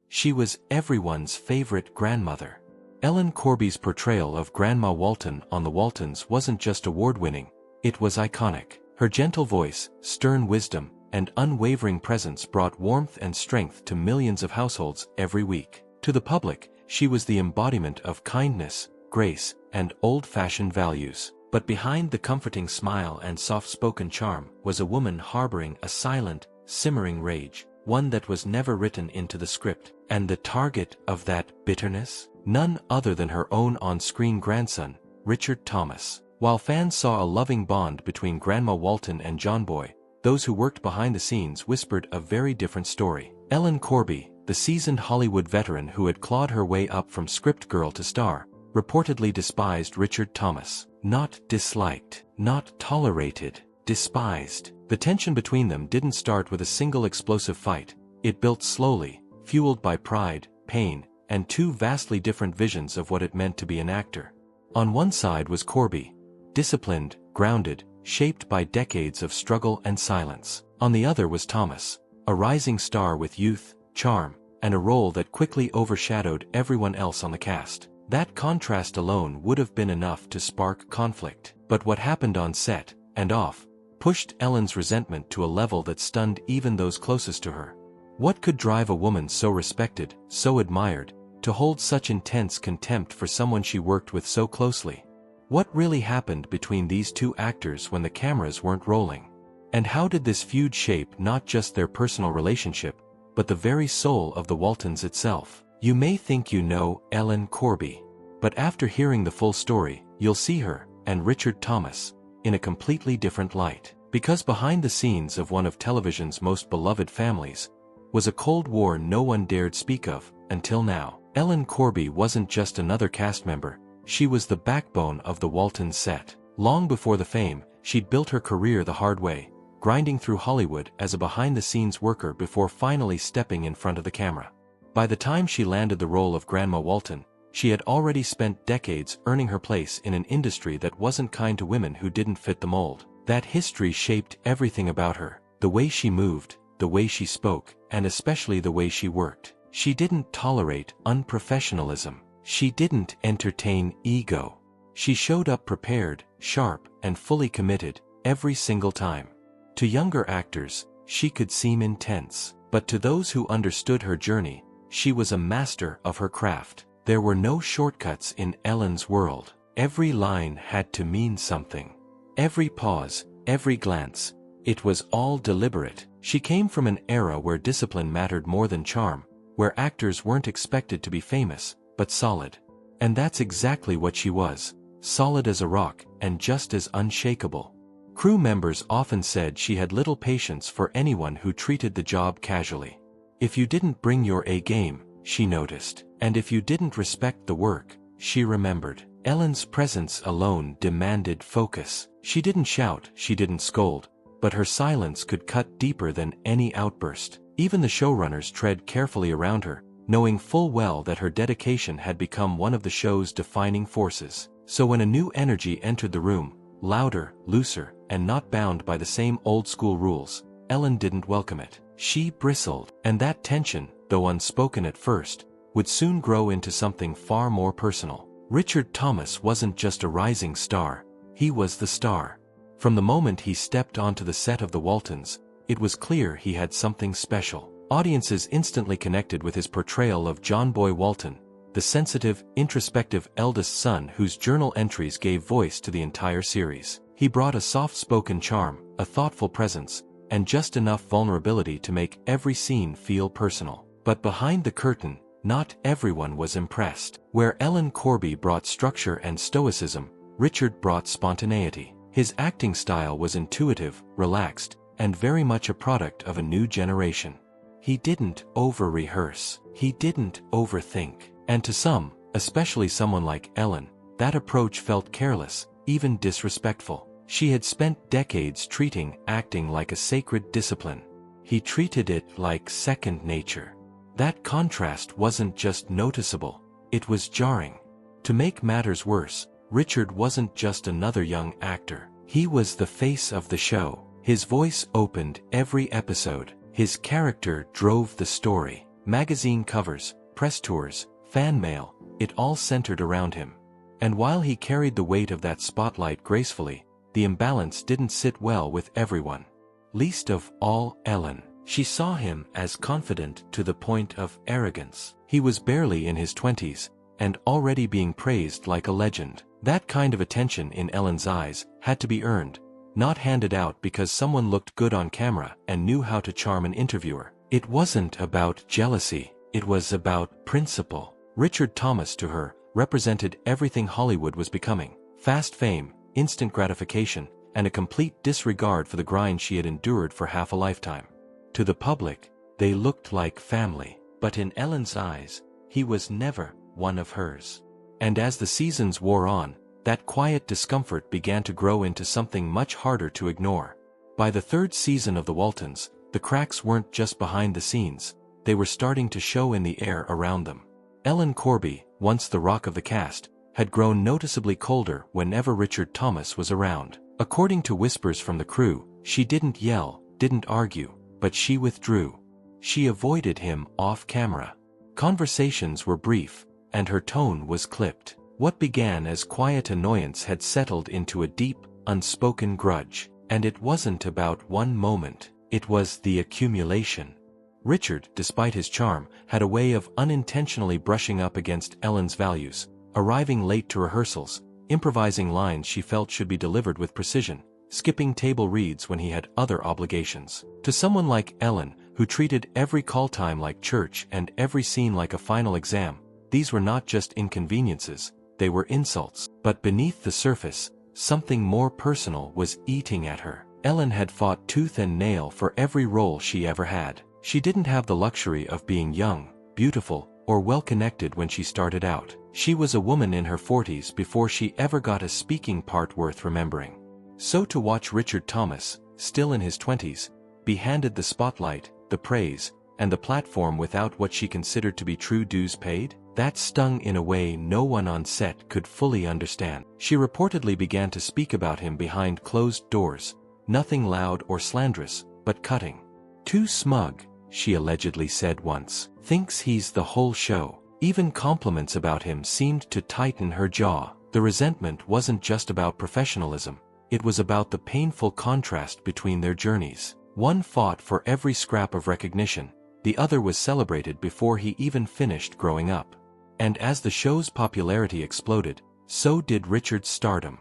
She was everyone's favorite grandmother. Ellen Corby's portrayal of Grandma Walton on The Waltons wasn't just award-winning, it was iconic. Her gentle voice, stern wisdom, and unwavering presence brought warmth and strength to millions of households every week. To the public, she was the embodiment of kindness, grace, and old-fashioned values. But behind the comforting smile and soft-spoken charm was a woman harboring a silent, simmering rage, one that was never written into the script. And the target of that bitterness? None other than her own on-screen grandson, Richard Thomas. While fans saw a loving bond between Grandma Walton and John Boy, those who worked behind the scenes whispered a very different story. Ellen Corby, the seasoned Hollywood veteran who had clawed her way up from script girl to star, reportedly despised Richard Thomas. Not disliked, not tolerated, despised. The tension between them didn't start with a single explosive fight. It built slowly, fueled by pride, pain, and two vastly different visions of what it meant to be an actor. On one side was Corby, disciplined, grounded, shaped by decades of struggle and silence. On the other was Thomas, a rising star with youth, charm, and a role that quickly overshadowed everyone else on the cast. That contrast alone would have been enough to spark conflict. But what happened on set, and off, pushed Ellen's resentment to a level that stunned even those closest to her. What could drive a woman so respected, so admired, to hold such intense contempt for someone she worked with so closely? What really happened between these two actors when the cameras weren't rolling? And how did this feud shape not just their personal relationship, but the very soul of the Waltons itself? You may think you know Ellen Corby, but after hearing the full story, you'll see her, and Richard Thomas, in a completely different light. Because behind the scenes of one of television's most beloved families was a Cold War no one dared speak of, until now. Ellen Corby wasn't just another cast member, she was the backbone of the Waltons set. Long before the fame, she'd built her career the hard way, grinding through Hollywood as a behind-the-scenes worker before finally stepping in front of the camera. By the time she landed the role of Grandma Walton, she had already spent decades earning her place in an industry that wasn't kind to women who didn't fit the mold. That history shaped everything about her, the way she moved, the way she spoke, and especially the way she worked. She didn't tolerate unprofessionalism. She didn't entertain ego. She showed up prepared, sharp, and fully committed, every single time. To younger actors, she could seem intense, but to those who understood her journey, she was a master of her craft. There were no shortcuts in Ellen's world. Every line had to mean something. Every pause, every glance, it was all deliberate. She came from an era where discipline mattered more than charm, where actors weren't expected to be famous, but solid. And that's exactly what she was, solid as a rock, and just as unshakable. Crew members often said she had little patience for anyone who treated the job casually. If you didn't bring your A game, she noticed. And if you didn't respect the work, she remembered. Ellen's presence alone demanded focus. She didn't shout, she didn't scold, but her silence could cut deeper than any outburst. Even the showrunners tread carefully around her, knowing full well that her dedication had become one of the show's defining forces. So when a new energy entered the room, louder, looser, and not bound by the same old-school rules, Ellen didn't welcome it. She bristled, and that tension, though unspoken at first, would soon grow into something far more personal. Richard Thomas wasn't just a rising star, he was the star. From the moment he stepped onto the set of The Waltons, it was clear he had something special. Audiences instantly connected with his portrayal of John Boy Walton, the sensitive, introspective eldest son whose journal entries gave voice to the entire series. He brought a soft-spoken charm, a thoughtful presence, and just enough vulnerability to make every scene feel personal. But behind the curtain, not everyone was impressed. Where Ellen Corby brought structure and stoicism, Richard brought spontaneity. His acting style was intuitive, relaxed, and very much a product of a new generation. He didn't over-rehearse. He didn't overthink. And to some, especially someone like Ellen, that approach felt careless, even disrespectful. She had spent decades treating acting like a sacred discipline. He treated it like second nature. That contrast wasn't just noticeable, it was jarring. To make matters worse, Richard wasn't just another young actor. He was the face of the show. His voice opened every episode. His character drove the story. Magazine covers, press tours, fan mail, it all centered around him. And while he carried the weight of that spotlight gracefully, the imbalance didn't sit well with everyone. Least of all Ellen. She saw him as confident to the point of arrogance. He was barely in his 20s, and already being praised like a legend. That kind of attention in Ellen's eyes had to be earned, not handed out because someone looked good on camera and knew how to charm an interviewer. It wasn't about jealousy, it was about principle. Richard Thomas to her represented everything Hollywood was becoming: fast fame, instant gratification, and a complete disregard for the grind she had endured for half a lifetime. To the public, they looked like family, but in Ellen's eyes, he was never one of hers. And as the seasons wore on, that quiet discomfort began to grow into something much harder to ignore. By the third season of The Waltons, the cracks weren't just behind the scenes, they were starting to show in the air around them. Ellen Corby, once the rock of the cast, had grown noticeably colder whenever Richard Thomas was around. According to whispers from the crew, she didn't yell, didn't argue, but she withdrew. She avoided him off camera. Conversations were brief, and her tone was clipped. What began as quiet annoyance had settled into a deep, unspoken grudge. And it wasn't about one moment, it was the accumulation. Richard, despite his charm, had a way of unintentionally brushing up against Ellen's values, arriving late to rehearsals, improvising lines she felt should be delivered with precision, skipping table reads when he had other obligations. To someone like Ellen, who treated every call time like church and every scene like a final exam, these were not just inconveniences, they were insults. But beneath the surface, something more personal was eating at her. Ellen had fought tooth and nail for every role she ever had. She didn't have the luxury of being young, beautiful, or well-connected when she started out. She was a woman in her 40s before she ever got a speaking part worth remembering. So to watch Richard Thomas, still in his 20s, be handed the spotlight, the praise, and the platform without what she considered to be true dues paid, that stung in a way no one on set could fully understand. She reportedly began to speak about him behind closed doors, nothing loud or slanderous, but cutting. Too smug, she allegedly said once. Thinks he's the whole show. Even compliments about him seemed to tighten her jaw. The resentment wasn't just about professionalism, it was about the painful contrast between their journeys. One fought for every scrap of recognition, the other was celebrated before he even finished growing up. And as the show's popularity exploded, so did Richard's stardom.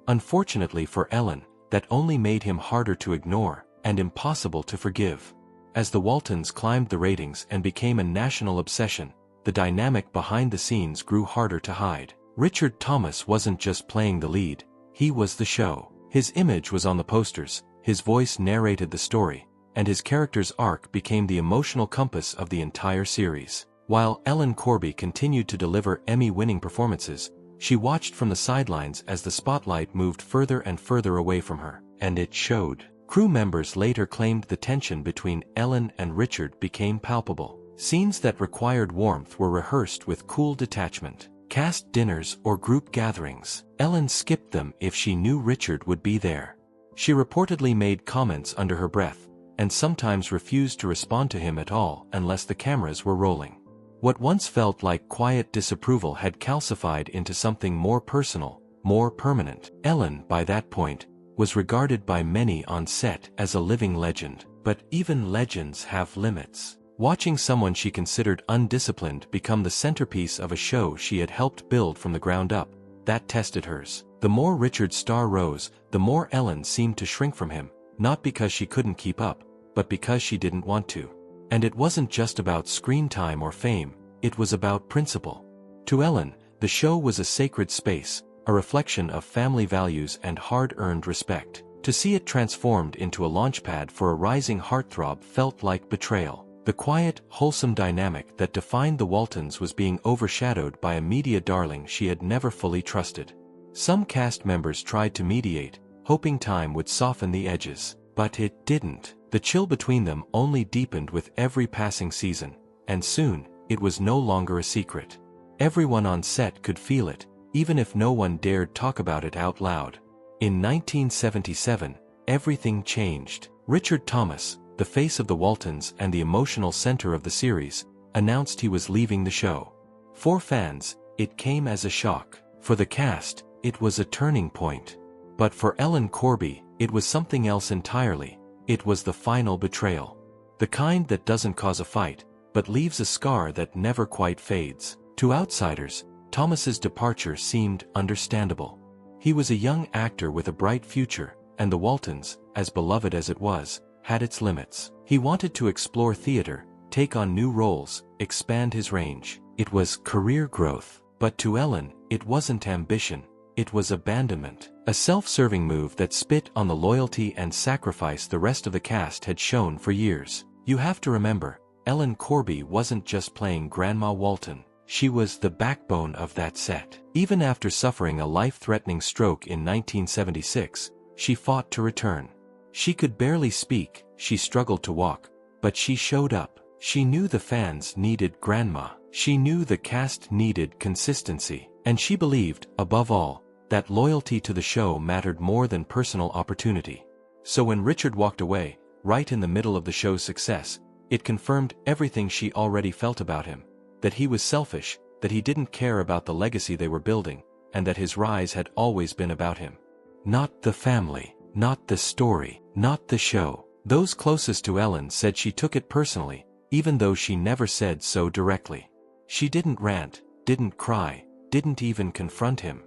Unfortunately for Ellen, that only made him harder to ignore, and impossible to forgive. As the Waltons climbed the ratings and became a national obsession, the dynamic behind the scenes grew harder to hide. Richard Thomas wasn't just playing the lead, he was the show. His image was on the posters, his voice narrated the story, and his character's arc became the emotional compass of the entire series. While Ellen Corby continued to deliver Emmy-winning performances, she watched from the sidelines as the spotlight moved further and further away from her, and it showed. Crew members later claimed the tension between Ellen and Richard became palpable. Scenes that required warmth were rehearsed with cool detachment. Cast dinners or group gatherings, Ellen skipped them if she knew Richard would be there. She reportedly made comments under her breath, and sometimes refused to respond to him at all unless the cameras were rolling. What once felt like quiet disapproval had calcified into something more personal, more permanent. Ellen, by that point, was regarded by many on set as a living legend. But even legends have limits. Watching someone she considered undisciplined become the centerpiece of a show she had helped build from the ground up, that tested hers. The more Richard's star rose, the more Ellen seemed to shrink from him, not because she couldn't keep up, but because she didn't want to. And it wasn't just about screen time or fame, it was about principle. To Ellen, the show was a sacred space, a reflection of family values and hard-earned respect. To see it transformed into a launchpad for a rising heartthrob felt like betrayal. The quiet, wholesome dynamic that defined the Waltons was being overshadowed by a media darling she had never fully trusted. Some cast members tried to mediate, hoping time would soften the edges, but it didn't. The chill between them only deepened with every passing season, and soon, it was no longer a secret. Everyone on set could feel it, even if no one dared talk about it out loud. In 1977, everything changed. Richard Thomas, the face of the Waltons and the emotional center of the series, announced he was leaving the show. For fans, it came as a shock. For the cast, it was a turning point. But for Ellen Corby, it was something else entirely. It was the final betrayal. The kind that doesn't cause a fight, but leaves a scar that never quite fades. To outsiders, Thomas's departure seemed understandable. He was a young actor with a bright future, and the Waltons, as beloved as it was, had its limits. He wanted to explore theater, take on new roles, expand his range. It was career growth. But to Ellen, it wasn't ambition, it was abandonment. A self-serving move that spit on the loyalty and sacrifice the rest of the cast had shown for years. You have to remember, Ellen Corby wasn't just playing Grandma Walton. She was the backbone of that set. Even after suffering a life-threatening stroke in 1976, she fought to return. She could barely speak, she struggled to walk, but she showed up. She knew the fans needed Grandma. She knew the cast needed consistency. And she believed, above all, that loyalty to the show mattered more than personal opportunity. So when Richard walked away, right in the middle of the show's success, it confirmed everything she already felt about him. That he was selfish, that he didn't care about the legacy they were building, and that his rise had always been about him. Not the family, not the story, not the show. Those closest to Ellen said she took it personally, even though she never said so directly. She didn't rant, didn't cry, didn't even confront him.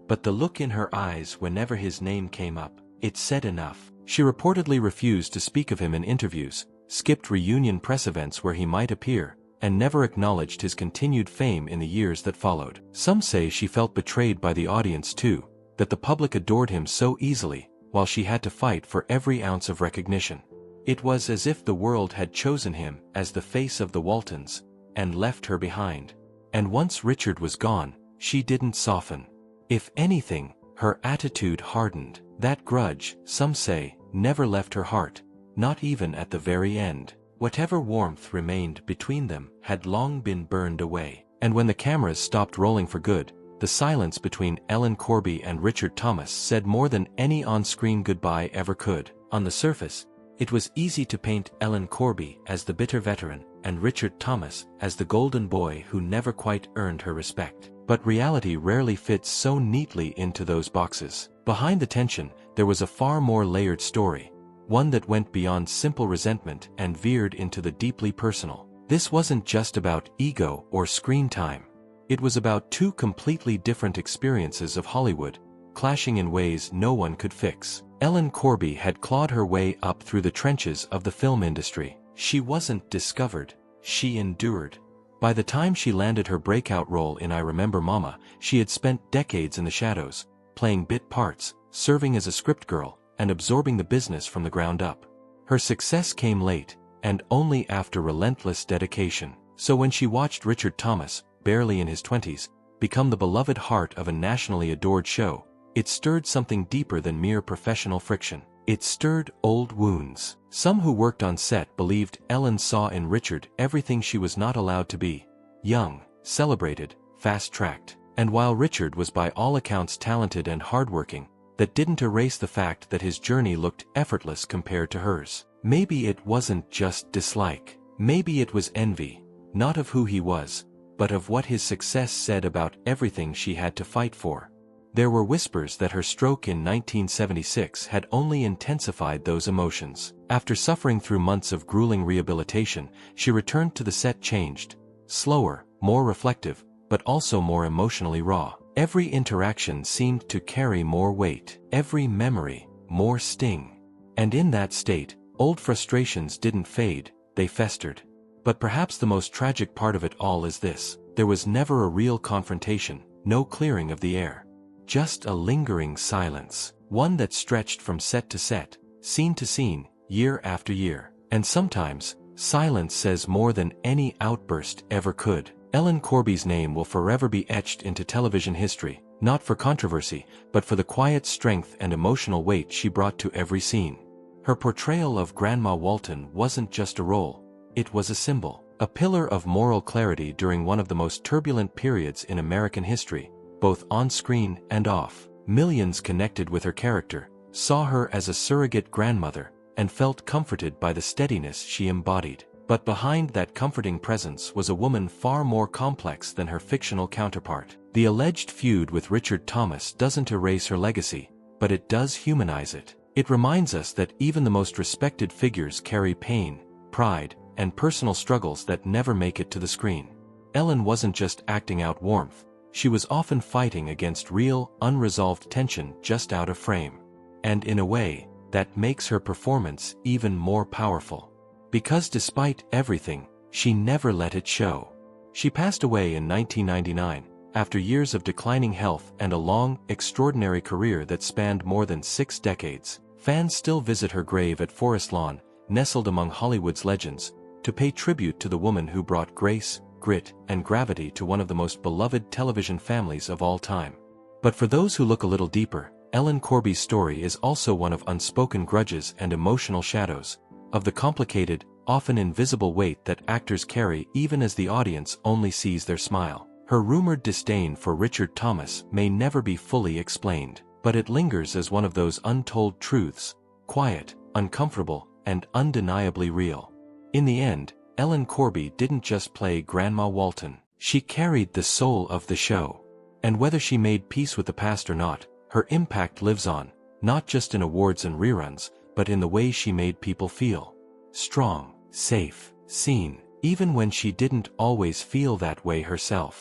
But the look in her eyes whenever his name came up, it said enough. She reportedly refused to speak of him in interviews, skipped reunion press events where he might appear, and never acknowledged his continued fame in the years that followed. Some say she felt betrayed by the audience too, that the public adored him so easily, while she had to fight for every ounce of recognition. It was as if the world had chosen him as the face of the Waltons, and left her behind. And once Richard was gone, she didn't soften. If anything, her attitude hardened. That grudge, some say, never left her heart, not even at the very end. Whatever warmth remained between them had long been burned away. And when the cameras stopped rolling for good, the silence between Ellen Corby and Richard Thomas said more than any on-screen goodbye ever could. On the surface, it was easy to paint Ellen Corby as the bitter veteran, and Richard Thomas as the golden boy who never quite earned her respect. But reality rarely fits so neatly into those boxes. Behind the tension, there was a far more layered story. One that went beyond simple resentment and veered into the deeply personal. This wasn't just about ego or screen time. It was about two completely different experiences of Hollywood, clashing in ways no one could fix. Ellen Corby had clawed her way up through the trenches of the film industry. She wasn't discovered, she endured. By the time she landed her breakout role in I Remember Mama, she had spent decades in the shadows, playing bit parts, serving as a script girl, and absorbing the business from the ground up. Her success came late, and only after relentless dedication. So when she watched Richard Thomas, barely in his 20s, become the beloved heart of a nationally adored show, it stirred something deeper than mere professional friction. It stirred old wounds. Some who worked on set believed Ellen saw in Richard everything she was not allowed to be: young, celebrated, fast-tracked. And while Richard was by all accounts talented and hardworking, that didn't erase the fact that his journey looked effortless compared to hers. Maybe it wasn't just dislike. Maybe it was envy, not of who he was, but of what his success said about everything she had to fight for. There were whispers that her stroke in 1976 had only intensified those emotions. After suffering through months of grueling rehabilitation, she returned to the set changed, slower, more reflective, but also more emotionally raw. Every interaction seemed to carry more weight, every memory, more sting. And in that state, old frustrations didn't fade, they festered. But perhaps the most tragic part of it all is this: there was never a real confrontation, no clearing of the air. Just a lingering silence, one that stretched from set to set, scene to scene, year after year. And sometimes, silence says more than any outburst ever could. Ellen Corby's name will forever be etched into television history, not for controversy, but for the quiet strength and emotional weight she brought to every scene. Her portrayal of Grandma Walton wasn't just a role, it was a symbol, a pillar of moral clarity during one of the most turbulent periods in American history, both on-screen and off. Millions connected with her character, saw her as a surrogate grandmother, and felt comforted by the steadiness she embodied. But behind that comforting presence was a woman far more complex than her fictional counterpart. The alleged feud with Richard Thomas doesn't erase her legacy, but it does humanize it. It reminds us that even the most respected figures carry pain, pride, and personal struggles that never make it to the screen. Ellen wasn't just acting out warmth, she was often fighting against real, unresolved tension just out of frame. And in a way, that makes her performance even more powerful. Because despite everything, she never let it show. She passed away in 1999, after years of declining health and a long, extraordinary career that spanned more than 6 decades. Fans still visit her grave at Forest Lawn, nestled among Hollywood's legends, to pay tribute to the woman who brought grace, grit, and gravity to one of the most beloved television families of all time. But for those who look a little deeper, Ellen Corby's story is also one of unspoken grudges and emotional shadows, of the complicated, often invisible weight that actors carry even as the audience only sees their smile. Her rumored disdain for Richard Thomas may never be fully explained, but it lingers as one of those untold truths, quiet, uncomfortable, and undeniably real. In the end, Ellen Corby didn't just play Grandma Walton, she carried the soul of the show. And whether she made peace with the past or not, her impact lives on, not just in awards and reruns, but in the way she made people feel. Strong, safe, seen, even when she didn't always feel that way herself.